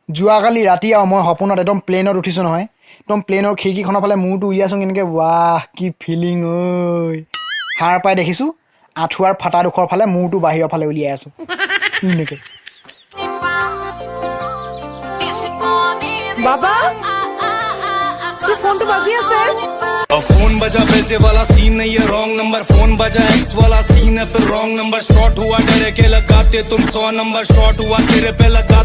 যোৱাকালি ৰাতি আৰু মই সপোনত একদম প্লেনত উঠিছোঁ নহয় একদম প্লেনৰ খিৰিকীখনৰ ফালে মূৰটো উলিয়াইছোঁ কেনেকৈ ৱাহ কি ফিলিং ঐ সাৰ পাই দেখিছোঁ আঁঠুৱাৰ ফাটা ডোখৰ ফালে মূৰটো বাহিৰৰ ফালে উলিয়াই আছোঁ এনেকৈ বাবা তোৰ ফোনটো বাজি আছে फोन बजा पैसे वाला सीन नहीं है रॉन्ग नंबर फोन बजा एक्स वाला सीन है फिर रॉन्ग नंबर शॉर्ट हुआ डरे के लगाते तुम 100 नंबर शॉर्ट हुआ सिरे पे लगा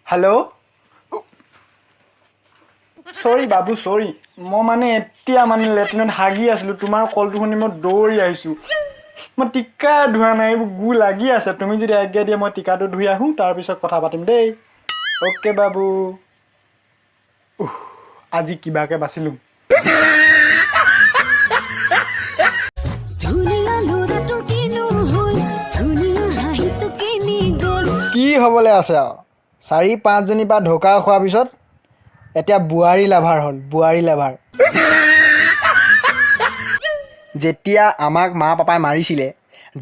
হেল্ল' চৰি বাবু চৰি মই মানে এতিয়া মানে লেট্ৰিনত হাগি আছিলোঁ তোমাৰ কলটো শুনি মই দৌৰি আহিছোঁ মই টিকা ধোৱা নাই এইবোৰ গু লাগি আছে তুমি যদি আজ্ঞা দিয়া মই টিকাটো ধুই আহোঁ তাৰপিছত কথা পাতিম দেই অ'কে বাবু আজি কিবাকৈ বাচিলোঁ কি হ'বলৈ আছে আৰু 4-5জনীৰ পৰা ঢকা খোৱাৰ পিছত এতিয়া বোৱাৰী লাভাৰ হ'ল বোৱাৰী লাভাৰ যেতিয়া আমাক মা পাপাই মাৰিছিলে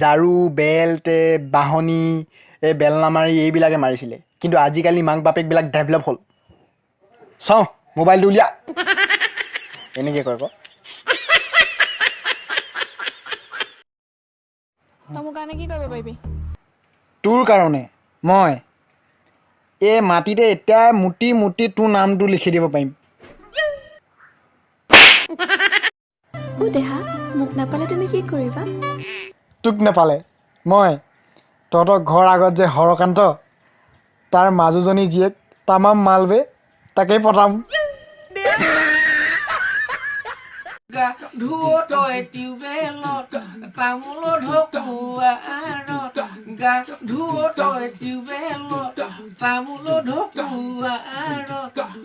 ঝাৰু বেল্ট বাহনী এই বেলনা মাৰি এইবিলাকে মাৰিছিলে কিন্তু আজিকালি মাক বাপেকবিলাক ডেভেলপ হ'ল চাওঁ মোবাইলটো উলিয়া এনেকৈ কয় আকৌ মোৰ কাৰণে কি কৰিব পাৰিবি তোৰ কাৰণে মই এই মাটিতে এতিয়া মুটি মুটি তোৰ নামটো লিখি দিব পাৰিম দেহা মোক নাপালে তুমি কি কৰিবা তোক নাপালে মই তহঁতৰ ঘৰ আগত যে হৰকান্ত তাৰ মাজুজনী জীয়েক তামাম মালবে তাকেই পতাম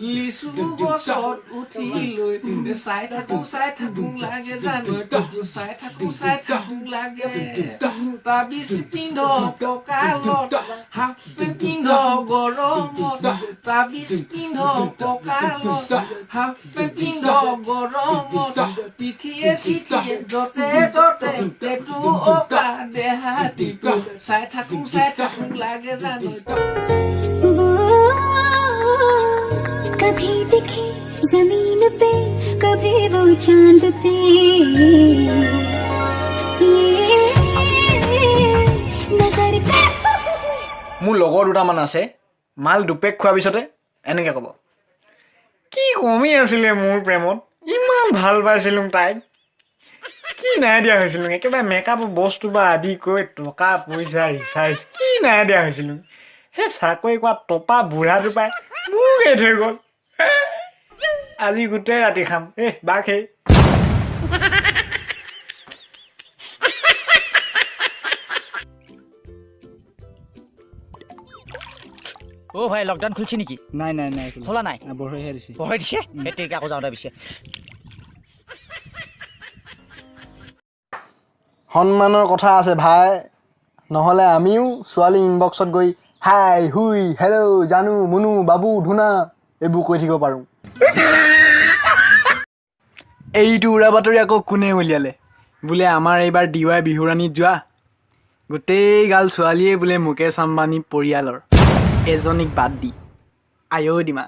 লিচু গছত উঠি লৈ চাই থাকো লাগে জানো চাই থাকো লাগে তাবিজ পিন্ধ কঁকালত হাফ পেণ্ট পিন্ধ গৰমত তাবিজ পিন্ধ কঁকালত হাফ পেণ্ট পিন্ধ গৰমত পিঠিয়ে চিঠিয়ে য'তে ত'তে পেটু অকা দেহাটিটো চাই থাকো লাগে জানো कभी दिखे जमीन पे कभी वो चांद पे ये नजर का মোৰ লগৰ দুটামান আছে মাল দুপেক খোৱাৰ পিছতে এনেকৈ ক'ব কি কমি আছিলে মোৰ প্ৰেমত ইমান ভাল পাইছিলোঁ তাইক কি নাই দিয়া হৈছিলোঁ একেবাৰে মেকআপৰ বস্তু বা আদি কৰি টকা পইচা ৰিচাৰ্জ কি নাই দিয়া হৈছিলোঁ সেই চাকৰি কৰা টপা বুঢ়াটো পাই মোক এই থৈ গ'ল আজি গোটেই ৰাতি খাম বাক সেই ও ভাই লকডাউন খুলছি নেকি নাই নাই নাই খোলা নাই বঢ়াইহে দিছে বঢ়াই দিছে এতিয়া আকৌ যাওঁতে পিছে সন্মানৰ কথা আছে ভাই নহ'লে আমিও ছোৱালী ইনবক্সত গৈ হাই হুই হেল্ল' জানু মুনু বাবু ধুনা এইবোৰ কৈ থাকিব পাৰোঁ এইটো উৰা বাতৰি আকৌ কোনে উলিয়ালে বোলে আমাৰ এইবাৰ ডিৱাই বিহুৰাণীত যোৱা গোটেইগাল ছোৱালীয়ে বোলে মুকেশ আম্বানী পৰিয়ালৰ এজনীক বাদ দি আয়ো দিমা